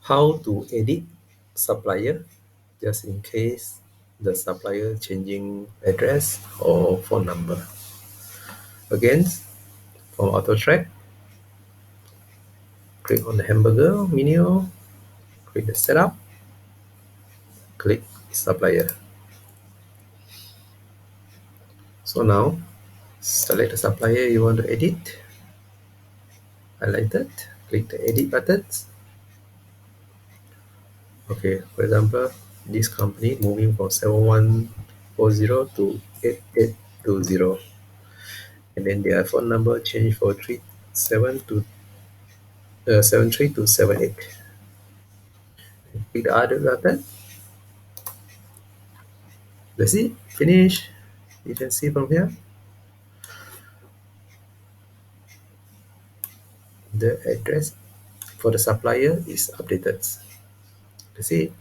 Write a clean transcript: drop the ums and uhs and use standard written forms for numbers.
how to edit supplier just in case the supplier changing address or phone number. Again, from Autotrack, click on the hamburger menu, click the setup, click supplier. So now select the supplier you want to edit, highlight it, click the edit buttons. Okay, for example, this company moving from 7140 to 8820, and then their phone number change for 37 to 73 to 78. Click the other button. That's it. Finish. You can see from here the address for the supplier is updated. That's it.